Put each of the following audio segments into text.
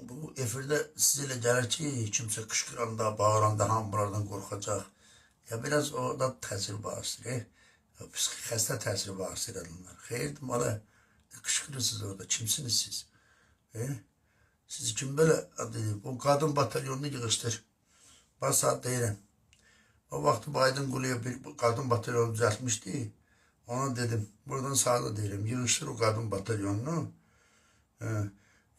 bu efirde siz elə gəlir ki, kimsə qışqıranda, bağıranda hamılardan qorxacaq. Ya biraz orada təsir bağışlayır. Psixik xəstə təsiri bağışlayır adamlar. Xeyr, mala qışqırırsınız orada. Kimsiniz siz? Siz kim böyle o kadın batalyonunu yığışdır. Ben saat deyirəm. O vaxt Biden Quluya bir kadın batalyonu düzəltmişdi. Ona dedim, buradan sağda deyirəm, yığışdır o kadın batalyonunu.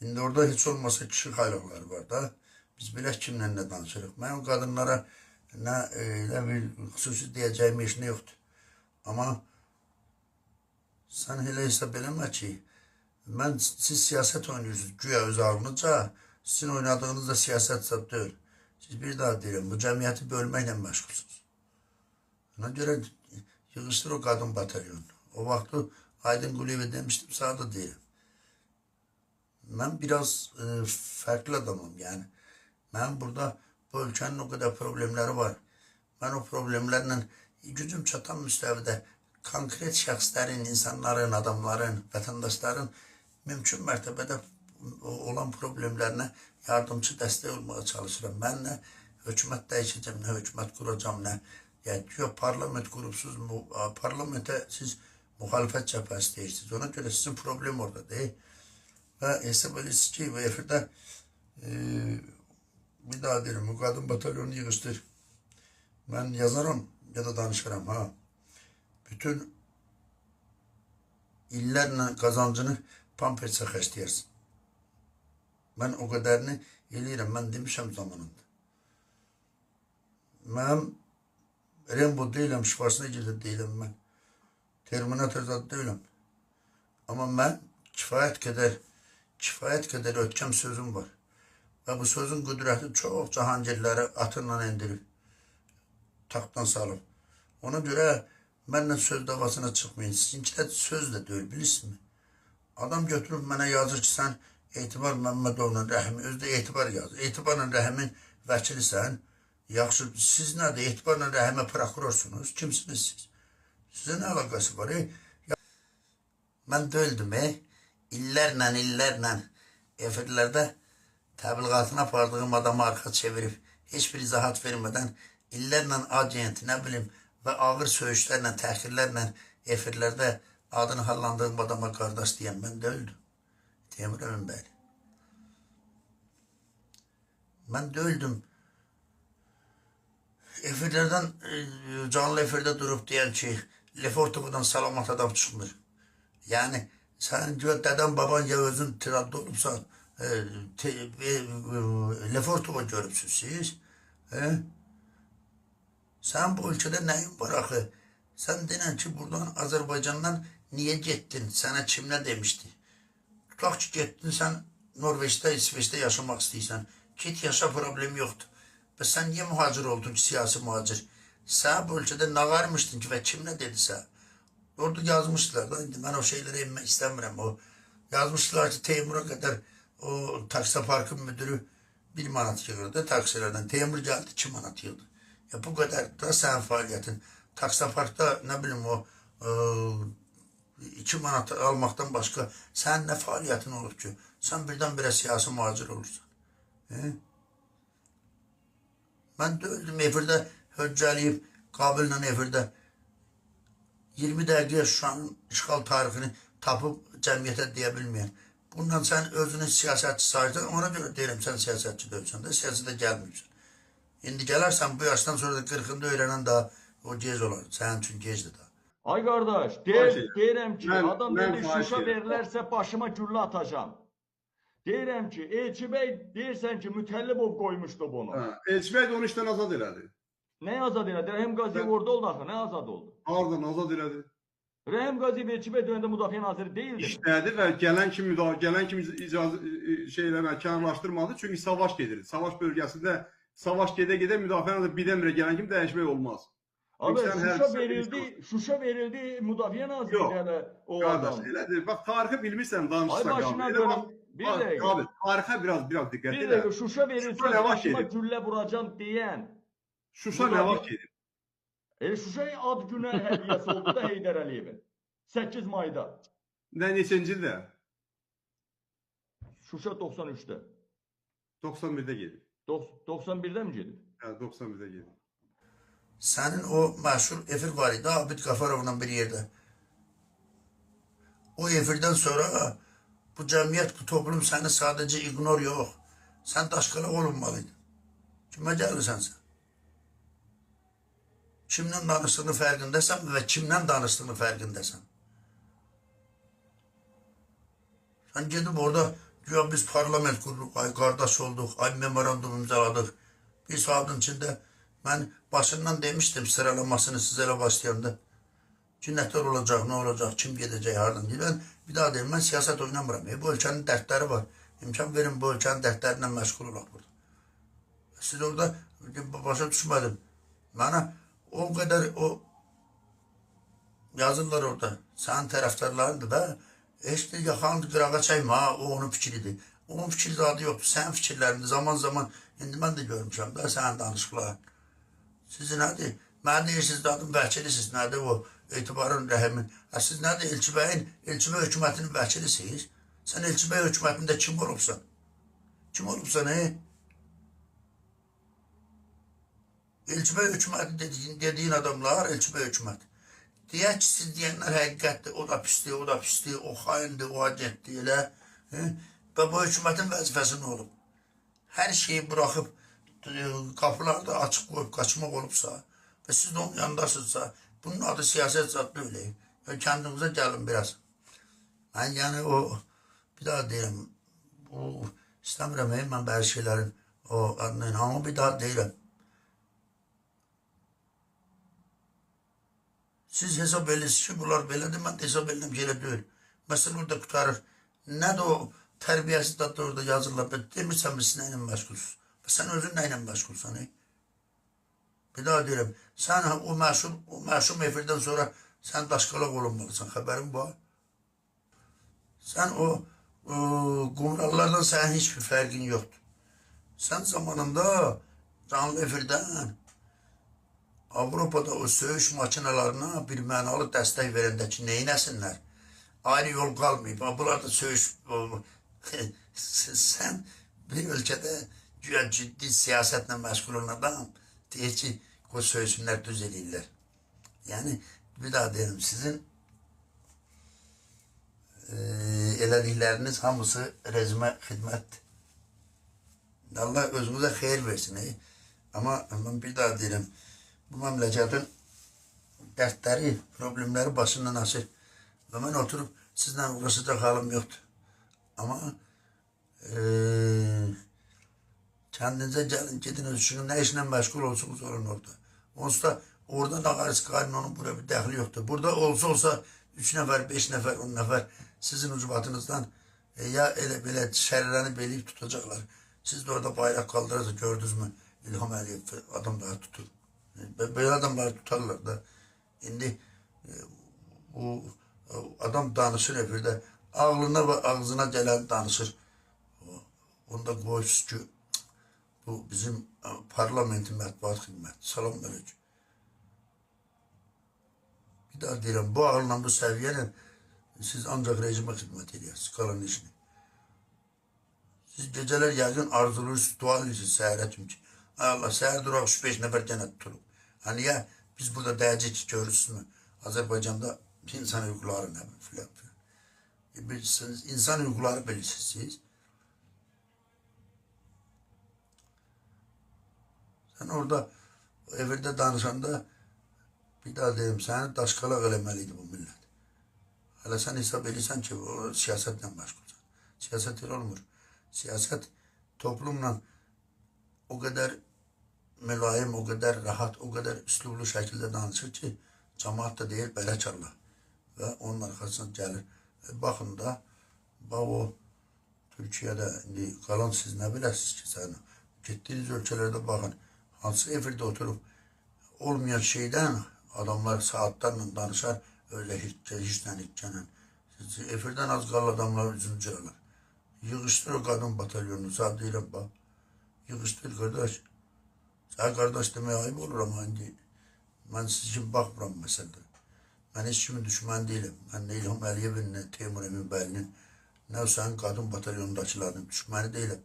İndi orada hiç olmasa kişi xayraqları var da. Biz bilək kimlə nə danışırıq. Mən o kadınlara nə bir xüsusi deyəcəyim heç nə yoxdur. Amma sən elə hesab eləmə ki, siz siyaset oynuyorsunuz güya öz ağrınıza. Sizin oynadığınız da siyaset değil. Siz bir daha deyirəm, bu cəmiyyəti bölməklə məşğulsunuz. Ona görə yığışdır o kadın batalyonu. O vaxtı Aydın Quliyevə demişdim, sana da deyirəm. Mən biraz farklı adamım yani. Ben burada bu ülkenin o kadar problemleri var. Ben o problemlerle gücüm çatan müstəvidə konkret şəxslərin, insanların, adamların, vətəndaşların mümkün mərtəbədə olan problemlerine yardımcı dəstək olmaya çalışıram. Ben ne hükümet değişeceğim, ne hükümet kuracağım, ne yani diyor parlament kurupsuz, parlamente siz muhalefet cephesi değiştiniz. Ona göre sizin problem orada değil. Ve hesap edilsin ki bu efirde bir daha derim, bu kadın batalyonu yığıştır. Ben yazarım ya da danışırım ha. Bütün illerle kazancını pampersə xərcləyərsən. Ben o kadarını eləyirəm, mən demişəm zamanında. Mən Rambo deyiləm, Schwarzenegger deyiləm mən. Terminator zad deyiləm. Amma mən kifayət qədər ötkəm sözüm var. Və bu sözün qüdrəti çox cahangirləri atırla endirib, taxtdan salıb. Ona görə mənlə söz davasına çıxmayın. Sizinkilər söz də deyil, bilirsiniz mi? Adam götürüb mənə yazır ki, sən Etibar Məmmədovla Rəhimi, özdə Etibar yazır. Etibarla Rəhimin vəkilisən, yaxşı, siz nədir? Etibarla Rəhimə prokurorsunuz, kimsiniz siz? Sizə nə əlaqəsi var? Mən döldüm, illərlə efirlərdə təbliğatına apardığım adamı arxa çevirib, heç bir izahat vermədən, illərlə agent, nə bilim, və ağır söyüşlərlə, təhqirlərlə efirlərdə adını hallandığım adama qardaş deyəm, mən döldüm. Teymur Emin bəli. Mən döldüm. Efirlərdən, canlı efirdə durub deyən ki, Lefortov'dan salamat adam çıxmır. Yəni, sən dədən baban ya özün tiradda olubsan, Lefortov'u görübsünüz siz. Sən bu ülkədə nəyin var axı? Sən denən ki, buradan Azərbaycandan niyə getdin? Sənə kim nə demişdi? Tutaq ki, getdin, sən Norveçdə, İsveçdə yaşamaq istəyirsən. Git yaşa, problem yoxdur. Və sən niyə mühacir oldun ki, siyasi mühacir? Sən bu ülkədə nə varmışdın ki və kim nə dedisə? Orada yazmışdılar da, indi mən o şeylərə inmək istəmirəm. Yazmışdılar ki, Teymur'a qədər o taksi parkın müdürü 1 manat yığırdı taksilərdən. Teymur gəldi 2 manat yığdı. Ya bu qədər da sənin fəaliyyətin. Taksi parkda nə bilim o 2 manat almaqdan başqa sənin nə fəaliyyətin olub ki, sən birdən-birə siyasi mühacir olursan. Mən döldüm efirdə, höccəliyib, Qabillə efirdə 20 dəqiqə Şuşanın işğal tarixini tapıb cəmiyyətə deyə bilməyən. Bundan sən özünü siyasətçi sayırsan, ona görə deyirəm, sən siyasətçi dövsən də, siyasətə gəlməyibsən. İndi gələrsən bu yaşdan sonra da 40'ında öyrənən daha o gec olar, sənin üçün gecdir daha. Ay qardaş, deyirəm ki, adam dedi Şuşa verilərsə başıma güllə atacağım. Deyirəm ki, Elçi bəy deyirsən ki, Mütəllibov qoymuşdu bunu. Elçi bəy də onu işdən azad elədi. Nə azad elədi? Rəhim Qaziyev orada oldu axı, nə azad oldu? Hardan azad elədi? Rəhim Qaziyev Elçi bəy dönəndə müdafiə naziri deyildi. İşlədi və gələn kimi kənarlaşdırmadı, çünki savaş gedirdi. Savaş bölgəsində savaş gedə-gedə müdafiə naziri birdən-birə gələn kimi dəyişmək olmaz. Abi Şuşa verildi müdafiə naziri o adam. Qardaş, elədir. Bax, tarixi bilmirsən, danışırsan. Ay başına dönüm. Bir dəqiqə. Abi, tarixə biraz diqqət edin. Bir dəqiqə, Şuşa verilsə başıma güllə vuracam deyən. Şuşa nə vaxt gedib? Şuşaya ad günə hədiyyəsi oldu da Heydər Əliyevin. 8 mayda. Neçənci ildə? Şuşa 93'də. 91-də gedib. 91'de mi gedib? Hə, 91-də gedib. Senin o meşhur efir var idi Abid Qafarov'la bir yerde. O efirden sonra bu cemiyet, bu toplum seni sadece ignor yok. Sen daşkalak olunmalıydın. Kime gelirsen sen? Kimden danıştığını farkındaysan ve kimden danıştığını farkındaysan. Sen gidip orada güya biz parlament kurduk, ay kardeş olduk, ay memorandum imzaladık. Bir saatin içinde ben başından demiştim sıralamasını sizlere başlayanda. Cünnetler olacak, ne olacak, kim gidecek, hardan diye. Ben bir daha deyim, ben siyaset oynamıram. Bu ülkenin dertleri var. İmkan verin bu ülkenin dertleriyle meşgul olak burada. Siz orada başa düşmedim. Bana o kadar o yazırlar orada. Senin taraftarlarındı da işte yakan kırağa çayma, o onun fikridir. Onun fikri zaten yoktu. Senin fikirlerinde zaman zaman, şimdi ben de görmüşüm da senin danışıklar. Sizin hadi, ben deyirsiniz adım vəkilisiz, nədir o etibarın rəhimin. Siz nədir Elçi bəy hökumətinin vəkilisiniz. Sen Elçi bəy hökumətində kim olubsan? Kim olubsan, Elçi bəy hökuməti dediğin adamlar, Elçi bəy hökuməti. Deyək ki, siz deyənlər həqiqətdir, o da pisdir, o da pisdir, o xaindir, o acətdir, elə. Və bu hökumətin vəzifəsi nə olub? Hər şeyi bırakıp kapıları da açık koyup kaçmak olupsa ve siz de onun yanındasınızsa bunun adı siyaset zaten öyle. Ya kendinize gelin biraz. Ben yani o bir daha diyelim o istemiyorum ben bazı şeylerin o adını ama bir daha diyelim. Siz hesap edirsiniz ki bunlar böyledir, ben de hesap edildim şeyler değil. Mesela orada kurtarır. Ne de o terbiyesiz de orada yazırlar. Demirsen biz neyle meşgulsuz. Sen özün neyle meşgulsan? Bir daha diyorum. Sen o meşhur efirden sonra sen daşkalak olunmalısın. Haberin var. Sen o kumrallardan senin hiçbir farkın yoktu. Sen zamanında canlı efirden Avrupa'da o söğüş makinelerine bir mənalı destek verendeki neyinəsinlər? Ayrı yol kalmayıp. Bunlar da söğüş... Sen bir ülkede güya ciddi siyasetle meşgul olan adam deyir ki o söğüşünler düz eləyirlər. Yani bir daha diyelim sizin elədikləriniz hamısı rejime xidmətdir. Allah özünüze xeyir versin. Ama ben bir daha diyelim bu memleketin dertleri, problemleri başından aşır. Ve ben oturup sizle uğraşacak halim yoktu. Ama kendinize gelin, gidin ölçünün ne işle meşgul olsunuz olun orada. Onsuz da orada da karısı onun buraya bir dahli yoktu. Burada olsa 3 nefer, 5 nefer, 10 nefer sizin ucubatınızdan ya ele böyle şerlerini belirleyip tutacaklar. Siz de orada bayrak kaldırırsınız, gördünüz mü? İlham Aliyev adamlar tutur. Böyle adamlar tutarlar da. Şimdi bu adam danışır efirde. Ağlına ve ağzına gelen danışır. Onda koyuz ki bu bizim parlamentin mətbuat xidməti. Salam aleyküm. Bir daha deyirəm, bu ağırla bu səviyyələ siz ancaq rejimə xidmət edirsiniz, qalan işini. Siz geceler yəqin arzuluyorsunuz, dua edirsiniz səhərə kimi ki. Ay Allah, səhər duraq 3-5 nəfər gənə tutulub. Hani ya biz burada dəyəcək ki, görürsünüz mü? Azərbaycanda insan hüquqları nə filan filan. Bilirsiniz, insan hüquqları bilirsiniz siz. Sen orada evde danışanda bir daha dedim seni daşkalak eləməliydi bu millet. Hala sen hesap edirsən ki o siyasetle meşgulsan. Siyaset olmur. Siyaset toplumla o kadar mülayim, o kadar rahat, o kadar üslublu şekilde danışır ki cemaat da deyir belə çallar. Ve onun arkasına gelir. Bakın da o Türkiye'de indi kalan siz ne biləsiniz ki sen gittiğiniz ülkelerde bakın. Hansı efirde oturup olmayan şeyden adamlar saatlerle danışar öyle hiçten. Efirden az kalan adamlar üzüm cırarlar. Yığıştır o kadın batalyonunu sağ değilim bak. Yığıştır kardeş. Sen kardeş demeye ayıp olur ama indi. Ben siz için bakmıram mesela. Ben hiç kimin düşman değilim. Ben ne İlham Aliyev'in ne Teymur Emin Bey'nin ne sen kadın batalyonundakilerin düşmanı değilim.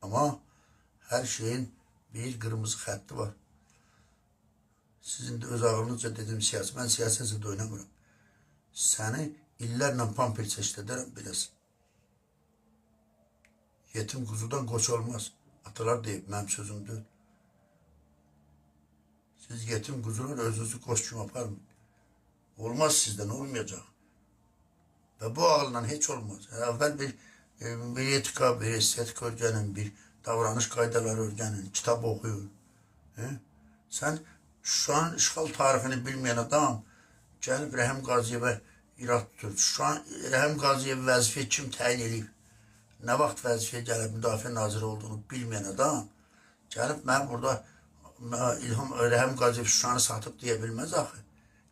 Ama Her şeyin bir kırmızı hattı var. Sizin de öz ağırlığınızca dediğim siyaset. Ben siyasetle oynamıyorum. Seni illerle pampers işlederim bilesin. Yetim kuzudan koç olmaz. Atalar deyip benim sözüm değil. Siz yetim kuzular özünüzü koççum yapar mı? Olmaz, sizden olmayacak. Ve bu ağırlan hiç olmaz. Evvel bir etika, bir estetik öğrenin, bir davranış kaydaları öğrenin, kitap okuyun. Sen şu an işgal tarihini bilmeyen adam gelip Rəhim Qaziyevə irad tutur. Şu an Rəhim Qaziyev vəzifəyə kim təyin edib? Nə vaxt vəzifəyə gəlib müdafiə naziri olduğunu bilməyən adam gəlib mən burada Rəhim Qaziyev Şuşanı satıb deyə bilməz axı.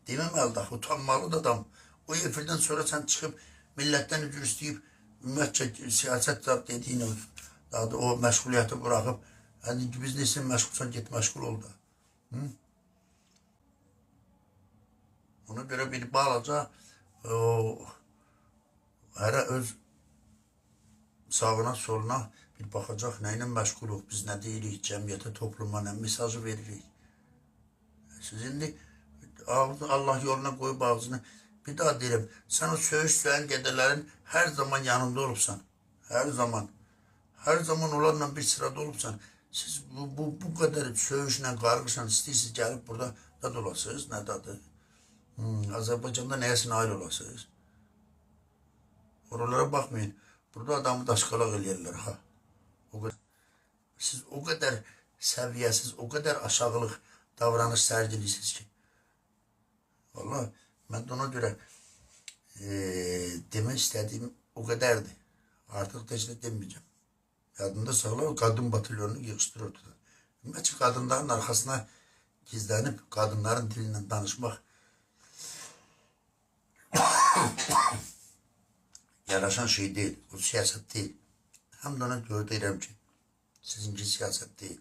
Deməməlidir axı, utanmalıdır adam. O efirdən sonra sən çıxıb millətdən üzr istəyib ümumiyyətcə siyasət dediyin o məşğuliyyəti buraxıb biz nesin məşğulsan get məşğul ol da. Ona görə bir balaca hərə öz sağına soluna bir baxacaq, nə ilə məşğuluq, biz nə deyirik, cəmiyyətə, topluma nə mesajı veririk. Siz indi Allah yoluna qoyub ağzını, bir daha deyirəm, sən o söyüş söyən qədələrin hər zaman yanında olubsan, hər zaman onlarla bir sırada olubsan, siz bu qədər söyüşlə, qarğışla istəyirsiniz, gəlib burada da dolasınız, nə dadır? Azərbaycanda nəyəsə nail olasınız. Oralara baxmayın, burada adamı daşqalaq eləyərlər, ha. Siz o qədər səviyyəsiz, o qədər aşağılıq davranış sərgilirsiniz ki. Vallahi, mən də ona görə demək istədiyim o qədərdir. Artıq da işte deməyəcəm. Yadında sağlar, qadın batalyonunu yığışdırır ortada. Ümumiyyətcə, qadınların arxasına gizlənib, qadınların dilindən danışmaq yaraşan şey deyil, o siyaset deyil. Hem de ona göre deyirəm ki, sizinki siyaset deyil.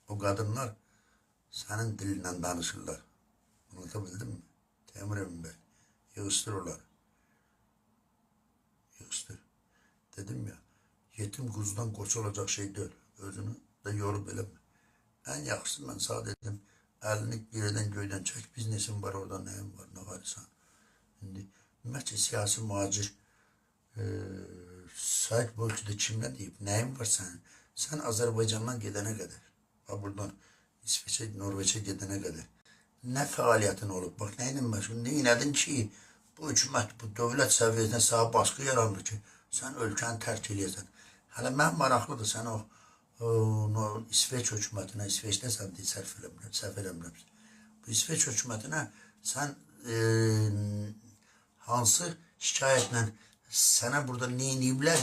O kadınlar senin dilinden danışırlar. Anlatabildim mi? Temur Emin Bey, yığıştır onları. Yığıştır. Dedim ya, yetim kuzudan koç olacak şey değil. Özünü de yorup eleme. En yaxşısı ben sağ dedim, elini yerden göyden çek, biznesin var orada, neyim var, ne varsa. Şimdi ümumiyyətcə siyasi muhacir sahip bu ölçüdə kimlə deyib, nəyin var sənin? Sən Azərbaycandan gedənə qədər, buradan İsveçə, Norveçə gedənə qədər nə fəaliyyətin olub? Bax, nə ilə məşğul, nə inədin ki, bu hükümət, bu dövlət səviyyəsində sağ baskı yaranır ki, sən ölkəni tərk eləyəsən. Hələ mən maraqlıdır, sən o İsveç hökumətinə, İsveçdəsən deyə səhv eləmirəm. Bu İsveç hökumətinə sən hansı şikayətlə sənə burada neyiniblər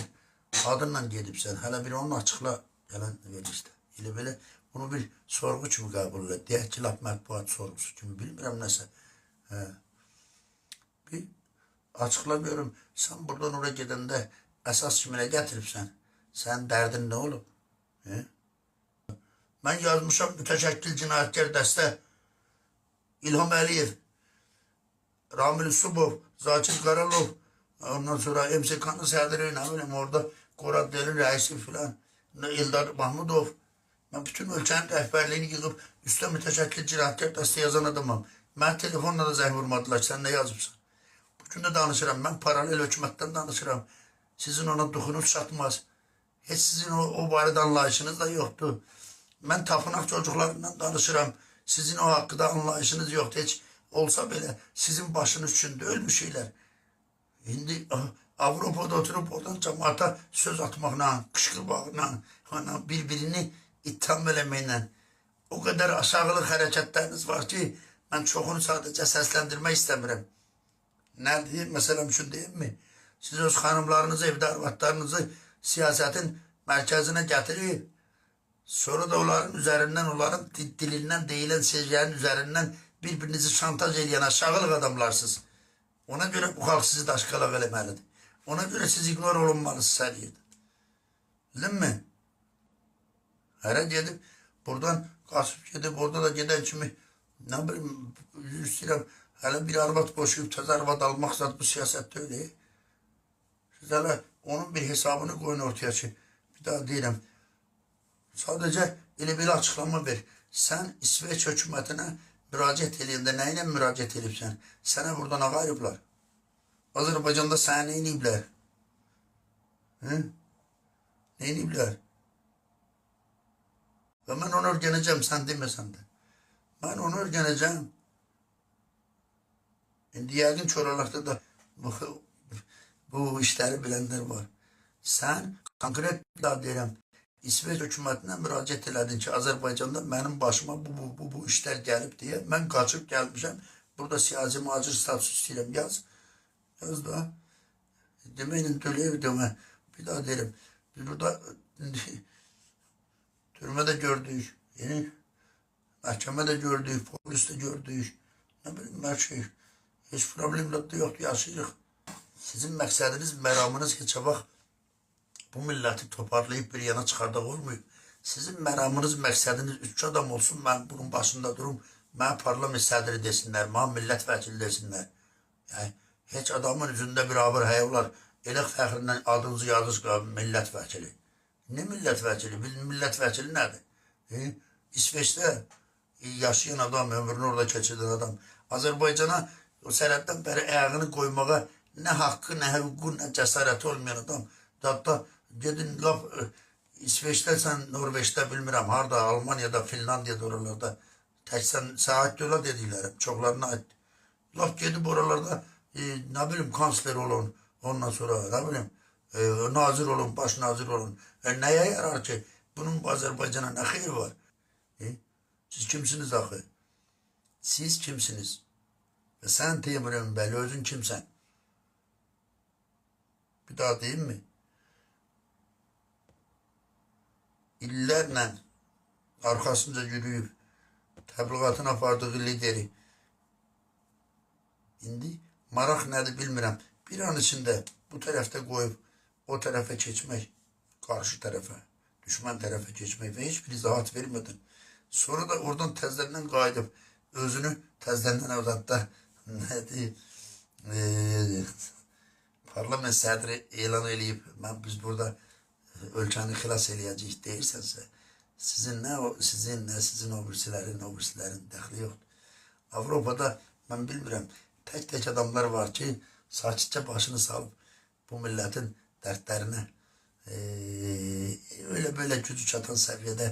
adınla gedibsən, hələ bir onu açıqla gələn verirsə. Elə belə bunu bir sorğu kimi qəbul elə, deyək ki, lap mətbuat sorğusu kimi, bilmirəm nəsə. Bir açıqla görüm, sən buradan oraya gedəndə əsas kimi nə gətiribsən, sənin dərdin nə olub? Mən yazmışam mütəşəkkil cinayətkar dəstə İlham Əliyev, Ramil Subov, Zakir Qaralov, ondan sonra MSK'nın sədri, nə bileyim orada Qoraddelin rəisi filan, İldar Mahmudov. Mən bütün ölkənin rəhbərliyini yığıb üstə mütəşəkkil cinayətkar dəstə yazan adamam. Mən telefonla da zəng vurmadılar, sən nə yazıbsan? Bugün də danışıram, mən paralel hökumətdən danışıram. Sizin ona duxunuz çatmaz. Heç sizin o barədə anlayışınız da yoxdur. Mən tapınaq çocuklarından danışıram. Sizin o haqqında anlayışınız yoxdur. Heç olsa belə sizin başınız üçün deyil bir şeyler. İndi Avropada oturup oradan cemaata söz atmaqla, qışqırmaqla, bir-birini ittiham eləməklə o qədər aşağılıq hərəkətləriniz var ki, mən çoxunu sadəcə səsləndirmək istəmirəm. Nədir? Məsələn üçün deyim mi? Siz öz xanımlarınızı, evdə arvadlarınızı siyasətin mərkəzinə gətirib, sonra da onların üzərindən, onların dilindən deyilən sözlərin üzərindən bir-birinizi şantaj edən aşağılıq adamlarsınız. Ona görə bu xalq sizi daşqalaq eləməlidir. Ona görə siz ignor olunmalısınız hər yerdə. Bildin mi? Hərə gedib, buradan qaçıb gedib, orada da gedən kimi, nə bilim, üzr istəyirəm, hələ bir arvad boşuyub, təzə arvad almaq zat bu siyasətdə öyle. Siz hələ Onun bir hesabını koyun ortaya ki, bir daha deyirəm, sadece elə belə açıqlama ver. Sen İsveç hökumətine müraciət eləyəndə nə ilə müraciət edibsən? Sənə burada nə qayıblar? Azərbaycanda sənə nə eləyiblər? Hı? Nə eləyiblər? Və mən onu öyrənəcəm, sən deməsən də. Mən onu öyrənəcəm. İndi yəqin çoralarda da bu işləri bilənlər var. Sən konkret bir daha deyirəm, İsveç hökumətinə müraciət elədin ki, Azərbaycanda mənim başıma bu işlər gəlib deyə. Mən qaçıb gəlmişəm, burada siyasi macir statusu istəyirəm. Yaz da. Deməyinin dölüyor demə. Bir daha deyirəm, biz burada türmədə gördük, məhkəmədə gördük, polisdə gördük. Nə bilim, hər şey. Heç problem da yoxdur, yaşayırıq. Sizin məqsədiniz, məramınız heç vaxt bu milləti toparlayıb bir yana çıxardaq olmuyor. Sizin məramınız, məqsədiniz üç adam olsun, mən bunun başında durum, mənə parlament sədri desinlər, mənə millət vəkili desinlər. Yəni, heç adamın üzündə bir abır həyavlar, elə fəxrindən adınızı yazır millət vəkili. Ne millət vəkili? Millət vəkili nədir? İsveçdə yaşayan adam, ömrünü orada keçirdən adam, Azərbaycana o sərhəddən bəri ayağını qoymağa nə haqqı, nə hüququ, nə cəsarəti olmayan adam. Hatta gedin, laf İsveçdə, sən Norveçdə bilmirəm, harada, Almaniyada, Finlandiyada, oralarda təksən saat yola dediklərim, çoxlarına aid. Laf gedib oralarda, nə bilim, kansler olun, ondan sonra, nə bilim, nazir olun, baş nazir olun. Nəyə yarar ki? Bunun Azərbaycana nə xeyri var? Siz kimsiniz axı? Siz kimsiniz? Və sən Teymur Eminbəli, özün kimsən? Bir daha deyim mi? İllərlə arkasınca yürüyüb təbliğatın apardığı lideri. İndi maraq nədir bilmirəm. Bir an içində bu tərəfdə qoyub o tərəfə keçmək, karşı tərəfə, düşmən tərəfə keçmək və heç bir izahat vermədin. Sonra da oradan təzlərindən qayıdıb, özünü təzlərindən evlatda parlament sədri elan eləyib, biz burada ölkəni xilas eləyəcəyik deyirsənsə, sizin sizin obrisilərin dəxli yoxdur. Avropada, mən bilmirəm, tək adamlar var ki, sakitcə başını salıb bu millətin dərdlərinə öyle gücü çatan səviyyədə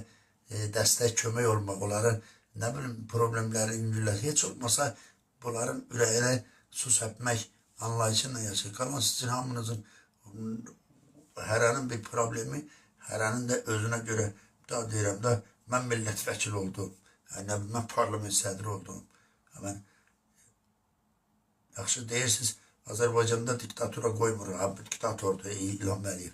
dəstək, kömək olmaq, onların nə bilim problemləri, üngüllər, heç olmasa bunların ürəyinə su səpmək anlayışıyla yaşayır. Qalan sizin hamınızın hərənin bir problemi, hərənin də özünə görə, daha deyirəm da, mən millət vəkili oldum, mən parlament sədri oldum. Mən yaxşı deyirsiniz, Azərbaycanda diktatura qoymur, diktatordur İlham Əliyev.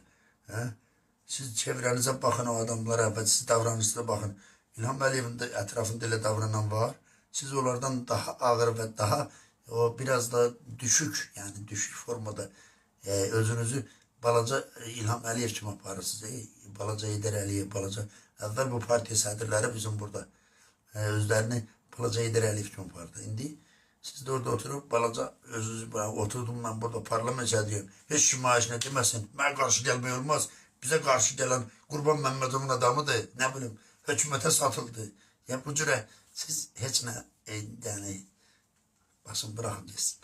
Siz çevrənizə baxın o adamlara və siz davranışınıza baxın. İlham Əliyevin də ətrafında elə davranan var. Siz onlardan daha ağır və daha biraz da düşük, yəni düşük formada özünüzü balaca İlham Əliyev kimi aparırsınız. Balaca Heydər Əliyev, balaca. Əvvəl bu partiya sədrləri bizim burada özlərini balaca Heydər Əliyev kimi apardı. İndi siz de orada oturup balaca özünüzü oturdum ben burada parlament sədriyim. Heç nümayişinə deməsin, mənə qarşı gəlmək olmaz. Bize karşı gelen Qurban Məmmədovun adamıdır, nə bilim, hökumətə satıldı. Yəni bu cürə siz heç nə, yəni, basın bırakın desin.